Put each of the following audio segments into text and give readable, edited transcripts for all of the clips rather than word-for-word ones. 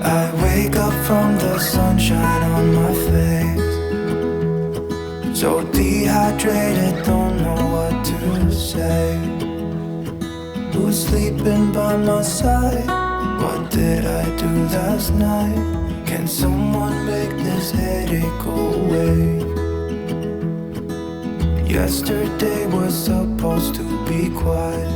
I wake up from the sunshine on my face, so dehydrated, don't know what to say. Who's sleeping by my side? What did I do last night? Can someone make this headache go away? Yesterday was supposed to be quiet.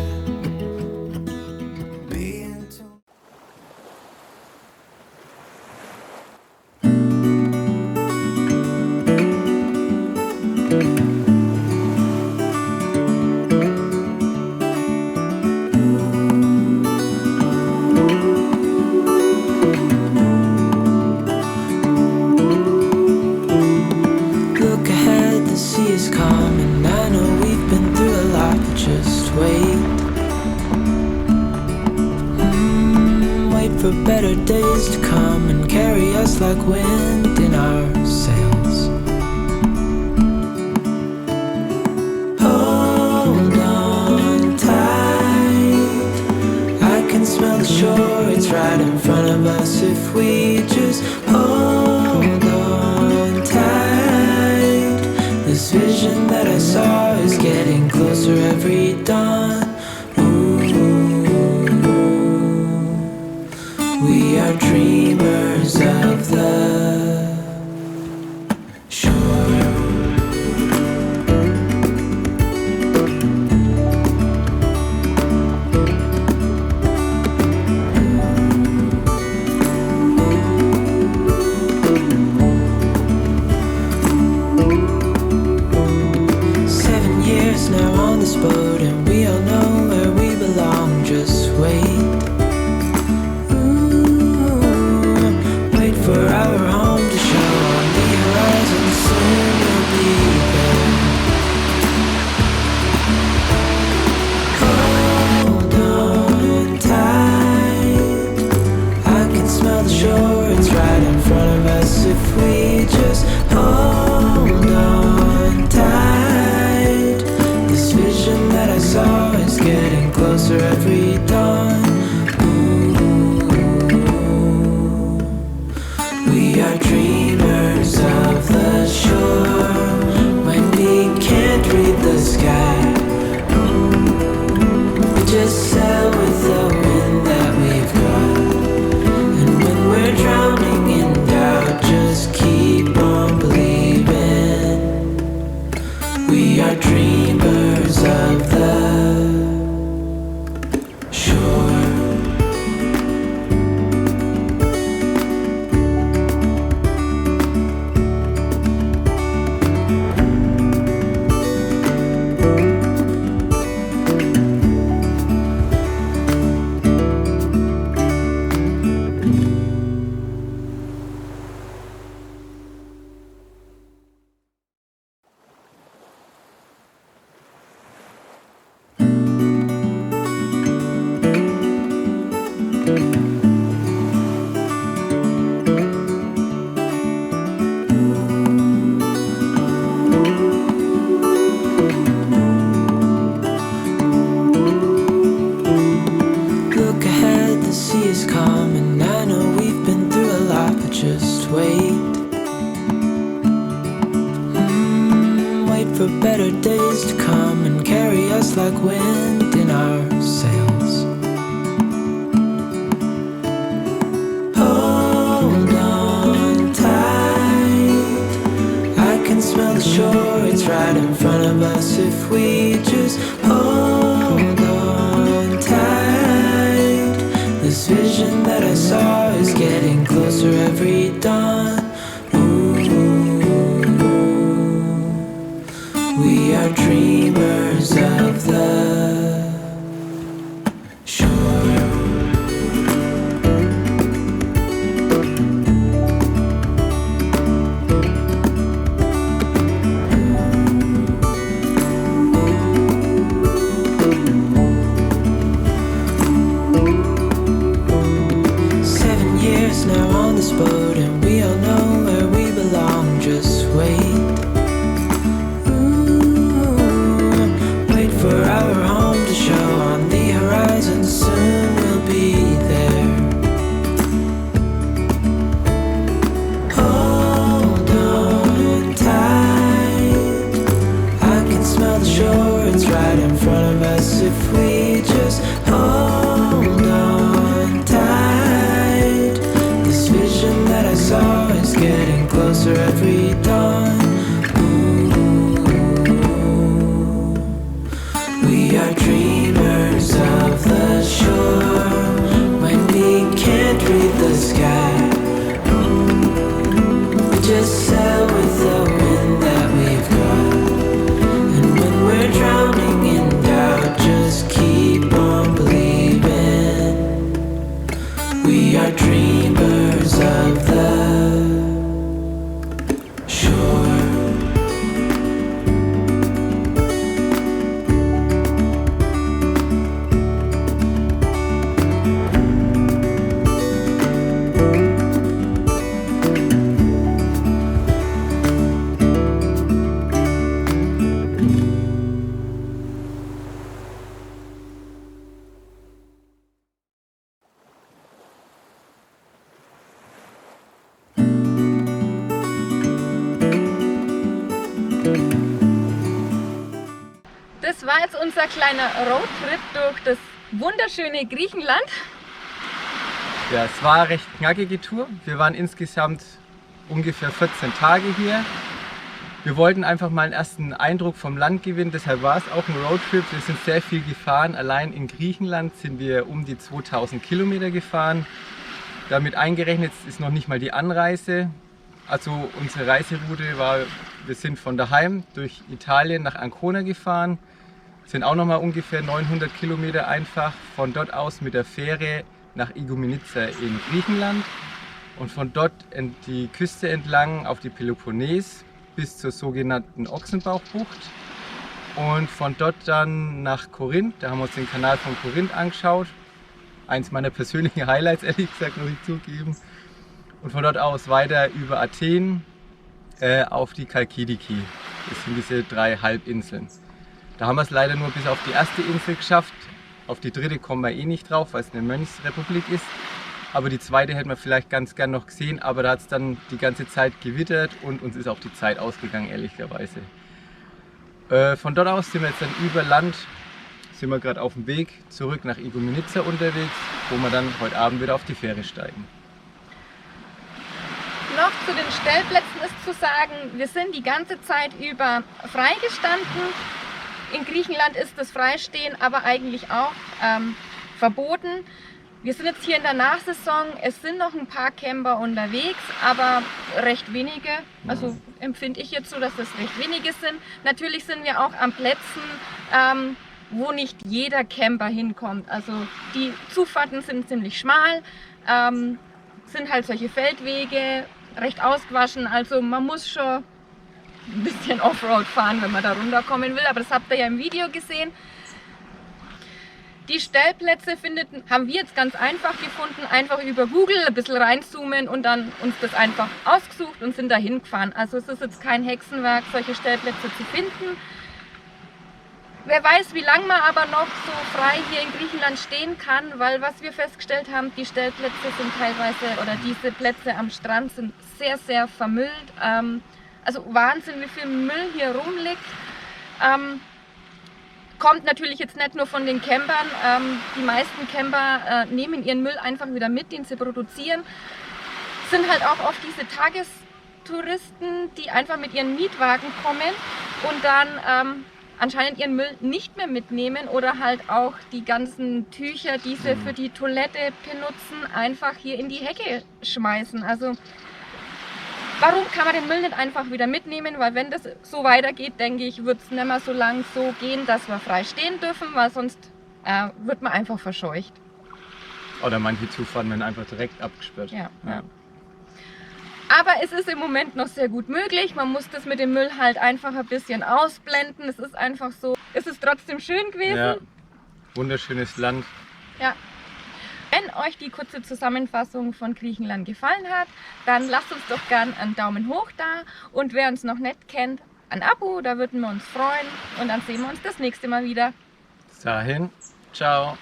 For better days to come and carry us like wind in our sails. Hold on tight, I can smell the shore, it's right in front of us if we just hold on tight. This vision that I saw is getting closer every dawn. We are dreamers of the shore. Seven years now on this boat, and we all know where we belong. Just wait. For our home to show on the horizon, soon we'll be there. Hold on tight, I can smell the shore, it's right in front of us if we just hold on tight. This vision that I saw is getting closer every dawn. We are dreamers of the shore. When we can't read the sky, we just sail with the wind that we've got. And when we're drowning in doubt, just keep on believing. We are dreamers of the shore. For better days to come and carry us like wind in our sails. Hold on tight, I can smell the shore, it's right in front of us if we just hold on tight. This vision that I saw is getting closer every dawn. We are dreamers of the shore. war jetzt unser kleiner Roadtrip durch das wunderschöne Griechenland. Ja, es war eine recht knackige Tour. Wir waren insgesamt ungefähr 14 Tage hier. Wir wollten einfach mal einen ersten Eindruck vom Land gewinnen, deshalb war es auch ein Roadtrip. Wir sind sehr viel gefahren. Allein in Griechenland sind wir um die 2000 Kilometer gefahren. Damit eingerechnet ist noch nicht mal die Anreise. Also unsere Reiseroute war, wir sind von daheim durch Italien nach Ancona gefahren. Sind auch noch mal ungefähr 900 Kilometer einfach. Von dort aus mit der Fähre nach Igoumenitsa in Griechenland. Und von dort die Küste entlang auf die Peloponnes bis zur sogenannten Ochsenbauchbucht und von dort dann nach Korinth. Da haben wir uns den Kanal von Korinth angeschaut. Eins meiner persönlichen Highlights, ehrlich gesagt, muss ich zugeben. Und von dort aus weiter über Athen auf die Chalkidiki. Das sind diese 3 Halbinseln. Da haben wir es leider nur bis auf die erste Insel geschafft. Auf die dritte kommen wir eh nicht drauf, weil es eine Mönchsrepublik ist. Aber die zweite hätten wir vielleicht ganz gern noch gesehen, aber da hat es dann die ganze Zeit gewittert und uns ist auch die Zeit ausgegangen, ehrlicherweise. Von dort aus sind wir jetzt dann über Land, sind wir gerade auf dem Weg zurück nach Igoumenitsa unterwegs, wo wir dann heute Abend wieder auf die Fähre steigen. Noch zu den Stellplätzen ist zu sagen, wir sind die ganze Zeit über freigestanden. In Griechenland ist das Freistehen aber eigentlich auch verboten. Wir sind jetzt hier in der Nachsaison, es sind noch ein paar Camper unterwegs, aber recht wenige. Also empfinde ich jetzt so, dass das recht wenige sind. Natürlich sind wir auch an Plätzen, wo nicht jeder Camper hinkommt. Also die Zufahrten sind ziemlich schmal, sind halt solche Feldwege, recht ausgewaschen. Also man muss schon ein bisschen Offroad fahren, wenn man da runterkommen will, aber das habt ihr ja im Video gesehen. Die Stellplätze haben wir jetzt ganz einfach gefunden, einfach über Google ein bisschen reinzoomen und dann uns das einfach ausgesucht und sind dahin gefahren. Also es ist jetzt kein Hexenwerk, solche Stellplätze zu finden. Wer weiß, wie lange man aber noch so frei hier in Griechenland stehen kann, weil was wir festgestellt haben, die Stellplätze sind teilweise, oder diese Plätze am Strand sind sehr, sehr vermüllt. Also Wahnsinn, wie viel Müll hier rumliegt. Kommt natürlich jetzt nicht nur von den Campern. Die meisten Camper nehmen ihren Müll einfach wieder mit, den sie produzieren. Sind halt auch oft diese Tagestouristen, die einfach mit ihren Mietwagen kommen und dann anscheinend ihren Müll nicht mehr mitnehmen oder halt auch die ganzen Tücher, die sie für die Toilette benutzen, einfach hier in die Hecke schmeißen. Also warum kann man den Müll nicht einfach wieder mitnehmen? Weil wenn das so weitergeht, denke ich, wird es nicht mehr so lang so gehen, dass wir frei stehen dürfen, weil sonst wird man einfach verscheucht. Oder manche Zufahrten werden einfach direkt abgesperrt. Ja. Aber es ist im Moment noch sehr gut möglich. Man muss das mit dem Müll halt einfach ein bisschen ausblenden. Es ist einfach so. Es ist trotzdem schön gewesen. Ja, wunderschönes Land. Ja. Wenn euch die kurze Zusammenfassung von Griechenland gefallen hat, dann lasst uns doch gern einen Daumen hoch da. Und wer uns noch nicht kennt, ein Abo, da würden wir uns freuen. Und dann sehen wir uns das nächste Mal wieder. Bis dahin, ciao.